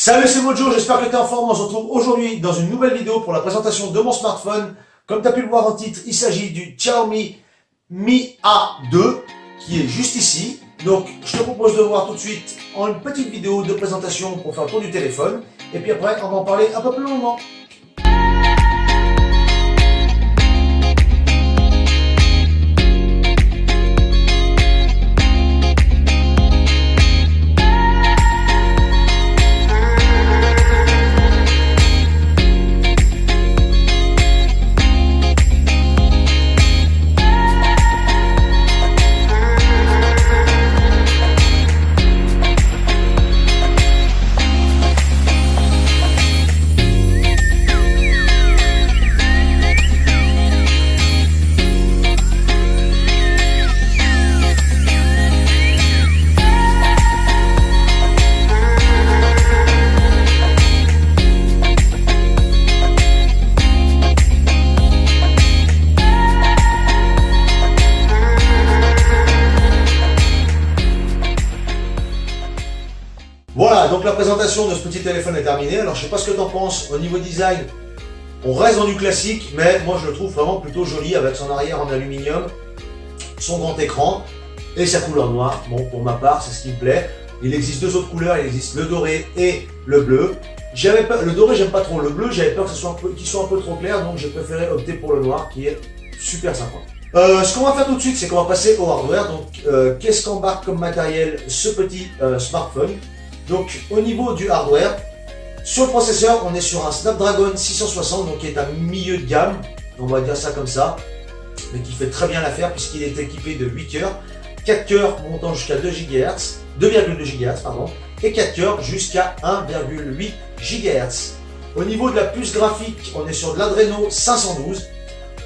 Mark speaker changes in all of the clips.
Speaker 1: Salut, c'est Mojo, j'espère que tu es en forme. On se retrouve aujourd'hui dans une nouvelle vidéo pour la présentation de mon smartphone. Comme tu as pu le voir en titre, il s'agit du Xiaomi Mi A2 qui est juste ici. Donc je te propose de voir tout de suite en une petite vidéo de présentation pour faire le tour du téléphone. Et puis après, on va en parler un peu plus longuement. Voilà, donc la présentation de ce petit téléphone est terminée. Alors je sais pas ce que tu en penses au niveau design. On reste dans du classique, mais moi je le trouve vraiment plutôt joli avec son arrière en aluminium, son grand écran et sa couleur noire. Bon, pour ma part, c'est ce qui me plaît. Il existe deux autres couleurs, il existe le doré et le bleu. Le doré, j'aime pas trop. Le bleu, j'avais peur qu'il soit un peu trop clair, donc j'ai préféré opter pour le noir qui est super sympa. Ce qu'on va faire tout de suite, c'est qu'on va passer au hardware. Donc, qu'est-ce qu'embarque comme matériel ce petit smartphone? Donc au niveau du hardware, sur le processeur, on est sur un Snapdragon 660, donc qui est un milieu de gamme, on va dire ça comme ça, mais qui fait très bien l'affaire puisqu'il est équipé de 8 cœurs, 4 cœurs montant jusqu'à 2,2 GHz, pardon, et 4 cœurs jusqu'à 1,8 GHz. Au niveau de la puce graphique, on est sur de l'Adreno 512.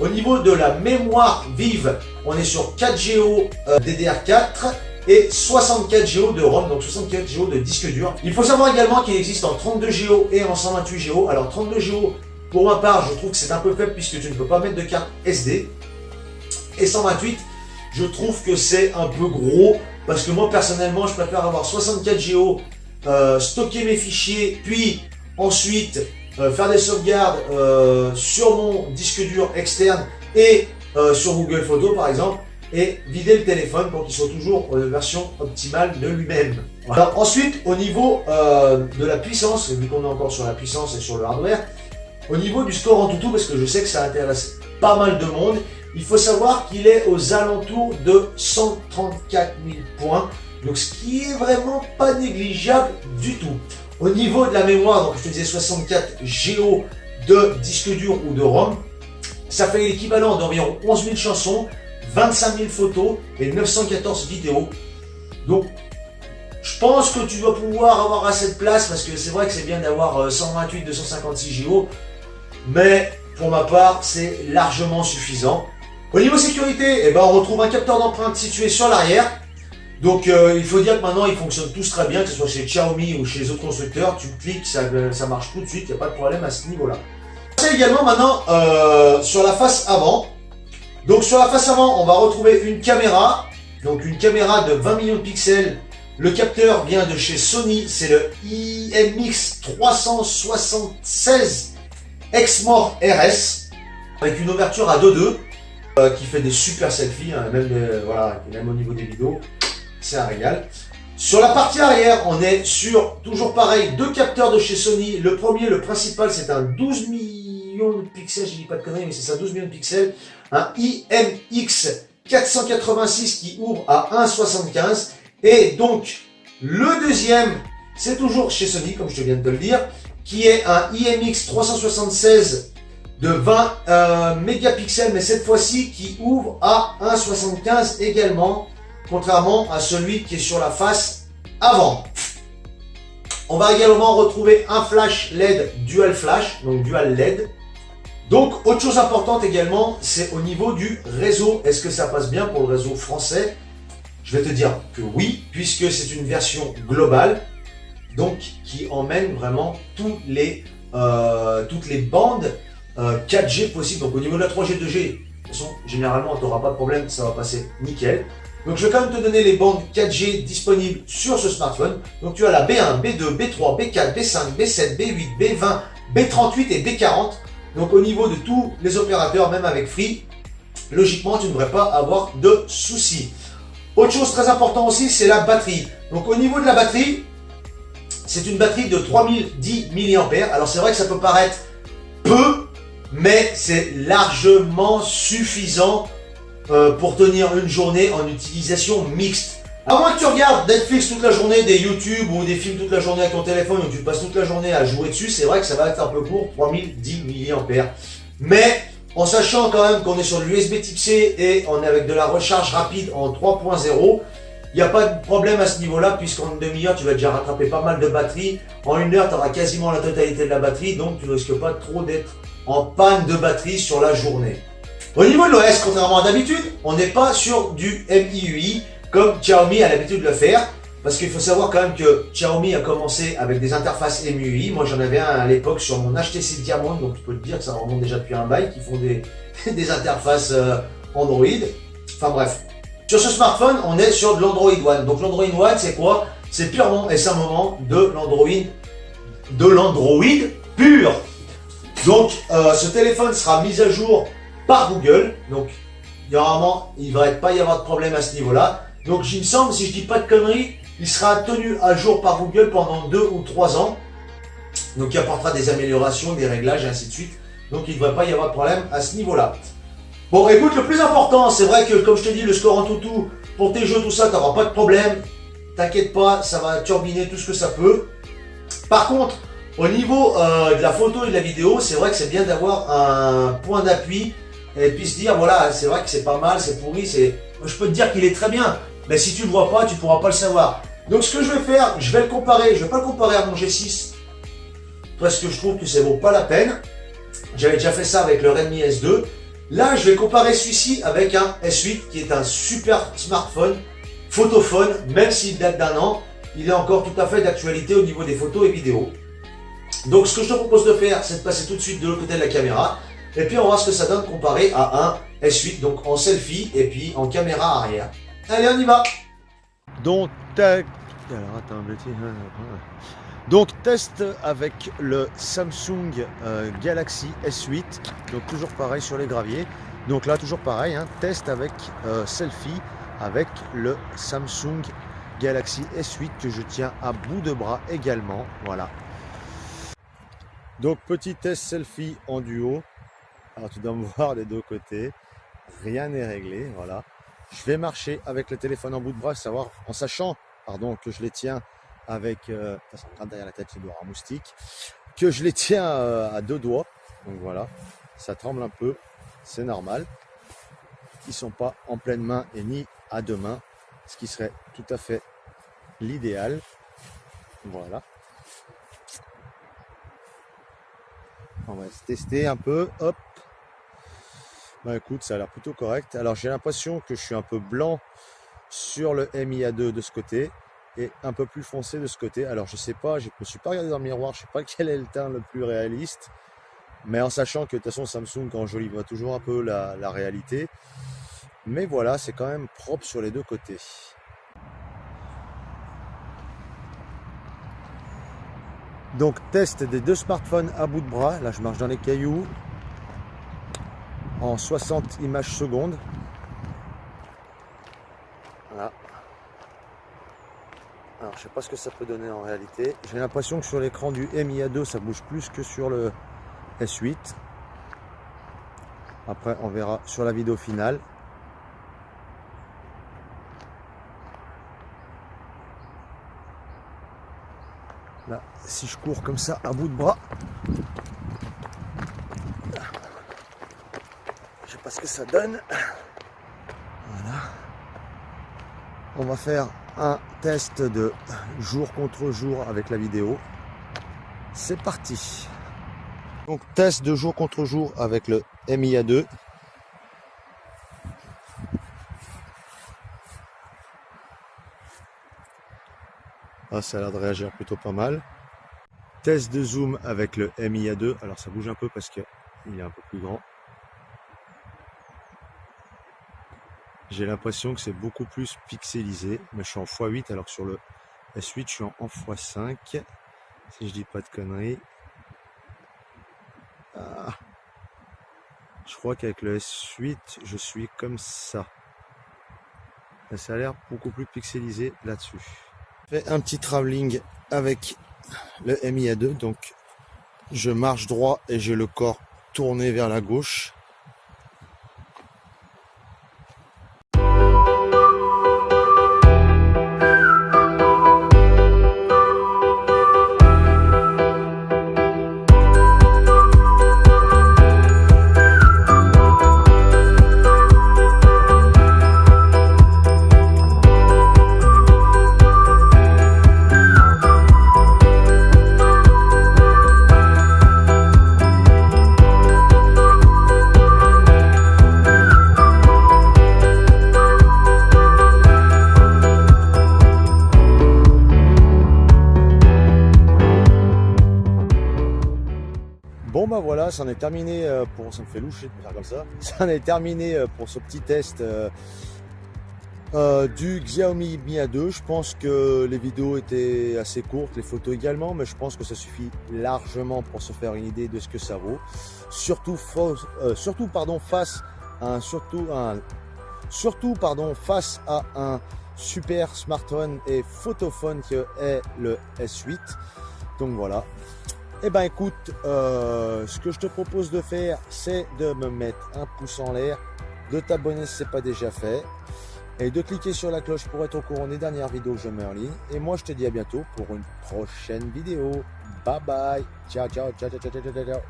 Speaker 1: Au niveau de la mémoire vive, on est sur 4 Go DDR4 et 64 Go de ROM, donc 64 Go de disque dur. Il faut savoir également qu'il existe en 32 Go et en 128 Go. Alors 32 Go, pour ma part, je trouve que c'est un peu faible puisque tu ne peux pas mettre de carte SD. Et 128, je trouve que c'est un peu gros parce que moi personnellement, je préfère avoir 64 Go, stocker mes fichiers, puis ensuite faire des sauvegardes sur mon disque dur externe et sur Google Photos par exemple, et vider le téléphone pour qu'il soit toujours en version optimale de lui-même. Alors ensuite, au niveau de la puissance, vu qu'on est encore sur la puissance et sur le hardware, au niveau du score Antutu, parce que je sais que ça intéresse pas mal de monde, il faut savoir qu'il est aux alentours de 134 000 points, donc ce qui est vraiment pas négligeable du tout. Au niveau de la mémoire, donc je te disais 64 Go de disque dur ou de ROM, ça fait l'équivalent d'environ 11 000 chansons, 25 000 photos et 914 vidéos. Donc, je pense que tu dois pouvoir avoir assez de place parce que c'est vrai que c'est bien d'avoir 128, 256 Go, mais pour ma part, c'est largement suffisant. Au niveau sécurité, eh ben, on retrouve un capteur d'empreinte situé sur l'arrière. Donc, il faut dire que maintenant, ils fonctionnent tous très bien, que ce soit chez Xiaomi ou chez les autres constructeurs. Tu cliques, ça marche tout de suite, il n'y a pas de problème à ce niveau-là. C'est également maintenant sur la face avant. Donc sur la face avant, on va retrouver une caméra, donc une caméra de 20 millions de pixels. Le capteur vient de chez Sony, c'est le IMX 376 Exmor RS, avec une ouverture à 2.2 qui fait des super selfies, hein, voilà, même au niveau des vidéos, c'est un régal. Sur la partie arrière, on est sur, toujours pareil, deux capteurs de chez Sony. Le premier, le principal, c'est un 12 millions de pixels, je dis pas de conneries, mais c'est ça, 12 millions de pixels. Un IMX 486 qui ouvre à 1,75. Et donc, le deuxième, c'est toujours chez Sony, comme je te viens de te le dire, qui est un IMX 376 de 20 mégapixels, mais cette fois-ci qui ouvre à 1,75 également, contrairement à celui qui est sur la face avant. On va également retrouver un flash LED dual flash, donc dual LED. Donc, autre chose importante également, c'est au niveau du réseau. Est-ce que ça passe bien pour le réseau français? Je vais te dire que oui, puisque c'est une version globale, donc qui emmène vraiment toutes les bandes 4G possibles. Donc, au niveau de la 3G, 2G, de toute façon, généralement, tu n'auras pas de problème, ça va passer nickel. Donc je vais quand même te donner les bandes 4G disponibles sur ce smartphone. Donc tu as la B1, B2, B3, B4, B5, B7, B8, B20, B38 et B40. Donc au niveau de tous les opérateurs, même avec Free, logiquement tu ne devrais pas avoir de soucis. Autre chose très importante aussi, c'est la batterie. Donc au niveau de la batterie, c'est une batterie de 3010 mAh. Alors c'est vrai que ça peut paraître peu, mais c'est largement suffisant pour tenir une journée en utilisation mixte. À moins que tu regardes Netflix toute la journée, des YouTube ou des films toute la journée avec ton téléphone ou tu passes toute la journée à jouer dessus, c'est vrai que ça va être un peu court, 3010 mAh. Mais en sachant quand même qu'on est sur l'USB Type C et on est avec de la recharge rapide en 3.0, il n'y a pas de problème à ce niveau-là, puisqu'en une demi-heure, tu vas déjà rattraper pas mal de batterie. En une heure, tu auras quasiment la totalité de la batterie, donc tu ne risques pas trop d'être en panne de batterie sur la journée. Au niveau de l'OS, contrairement à d'habitude, on n'est pas sur du MIUI, comme Xiaomi a l'habitude de le faire, parce qu'il faut savoir quand même que Xiaomi a commencé avec des interfaces MIUI. Moi, j'en avais un à l'époque sur mon HTC Diamond, donc je peux te dire que ça remonte déjà depuis un bail, qui font des interfaces Android. Enfin bref. Sur ce smartphone, on est sur de l'Android One. Donc l'Android One, c'est quoi? C'est purement et simplement de l'Android pur. Donc ce téléphone sera mis à jour par Google. Donc normalement, il ne devrait pas y avoir de problème à ce niveau-là. Donc il me semble, si je dis pas de conneries, il sera tenu à jour par Google pendant 2 ou 3 ans. Donc il apportera des améliorations, des réglages et ainsi de suite. Donc il ne devrait pas y avoir de problème à ce niveau-là. Bon, écoute, le plus important, c'est vrai que, comme je te dis, le score en tout, pour tes jeux, tout ça, tu n'auras pas de problème. T'inquiète pas, ça va turbiner tout ce que ça peut. Par contre, au niveau de la photo et de la vidéo, c'est vrai que c'est bien d'avoir un point d'appui et puis se dire, voilà, c'est vrai que c'est pas mal, c'est pourri, je peux te dire qu'il est très bien. Mais si tu le vois pas, tu pourras pas le savoir. Donc, ce que je vais faire, je vais le comparer. Je vais pas le comparer à mon G6 parce que je trouve que ça vaut pas la peine. J'avais déjà fait ça avec le Redmi S2. Là, je vais comparer celui-ci avec un S8 qui est un super smartphone, photophone, même s'il date d'un an, il est encore tout à fait d'actualité au niveau des photos et vidéos. Donc ce que je te propose de faire, c'est de passer tout de suite de l'autre côté de la caméra, et puis on va voir ce que ça donne comparé à un S8, donc en selfie et puis en caméra arrière. Allez, on y va!
Speaker 2: Donc, alors, attends, donc test avec le Samsung Galaxy S8, donc toujours pareil sur les graviers. Donc là toujours pareil, hein, test avec selfie avec le Samsung Galaxy S8 que je tiens à bout de bras également, voilà. Donc petit test selfie en duo. Alors tu dois me voir des deux côtés, rien n'est réglé, voilà. Je vais marcher avec le téléphone en bout de bras, en sachant que je les tiens avec, ça me gratte derrière la tête, c'est doigts à moustique, que je les tiens à 2 doigts, donc voilà, ça tremble un peu, c'est normal. Ils ne sont pas en pleine main et ni à 2 mains, ce qui serait tout à fait l'idéal, voilà. On va tester un peu, hop. Bah écoute, ça a l'air plutôt correct. Alors j'ai l'impression que je suis un peu blanc sur le MIA2 de ce côté et un peu plus foncé de ce côté. Alors je sais pas, je me suis pas regardé dans le miroir, je sais pas quel est le teint le plus réaliste, mais en sachant que de toute façon Samsung enjolive toujours un peu la réalité. Mais voilà, c'est quand même propre sur les deux côtés. Donc test des 2 smartphones à bout de bras. Là je marche dans les cailloux en 60 images secondes. Voilà. Alors je sais pas ce que ça peut donner en réalité. J'ai l'impression que sur l'écran du MIA2 ça bouge plus que sur le S8. Après on verra sur la vidéo finale. Là, si je cours comme ça à bout de bras, je sais pas ce que ça donne. Voilà. On va faire un test de jour contre jour avec la vidéo. C'est parti. Donc test de jour contre jour avec le MIA2. Ah, ça a l'air de réagir plutôt pas mal. Test de zoom avec le MIA2. Alors ça bouge un peu parce qu'il est un peu plus grand. j'ai l'impression que c'est beaucoup plus pixelisé, mais je suis en x8 alors que sur le S8 je suis en x5, si je dis pas de conneries. Ah. Je crois qu'avec le S8 je suis comme ça. Et ça a l'air beaucoup plus pixelisé là-dessus. Je fais un petit travelling avec le MIA2, donc je marche droit et j'ai le corps tourné vers la gauche. Bon bah voilà, c'en est terminé pour, ça me fait loucher de faire comme ça, c'en est terminé pour ce petit test du Xiaomi Mi A2. Je pense que les vidéos étaient assez courtes, les photos également, mais je pense que ça suffit largement pour se faire une idée de ce que ça vaut. Surtout face à un super smartphone et photophone que est le S8. Donc voilà. Eh ben écoute, ce que je te propose de faire, c'est de me mettre un pouce en l'air, de t'abonner si ce n'est pas déjà fait, et de cliquer sur la cloche pour être au courant des dernières vidéos que je mets en ligne. Et moi je te dis à bientôt pour une prochaine vidéo. Bye bye, ciao ciao ciao ciao ciao ciao ciao.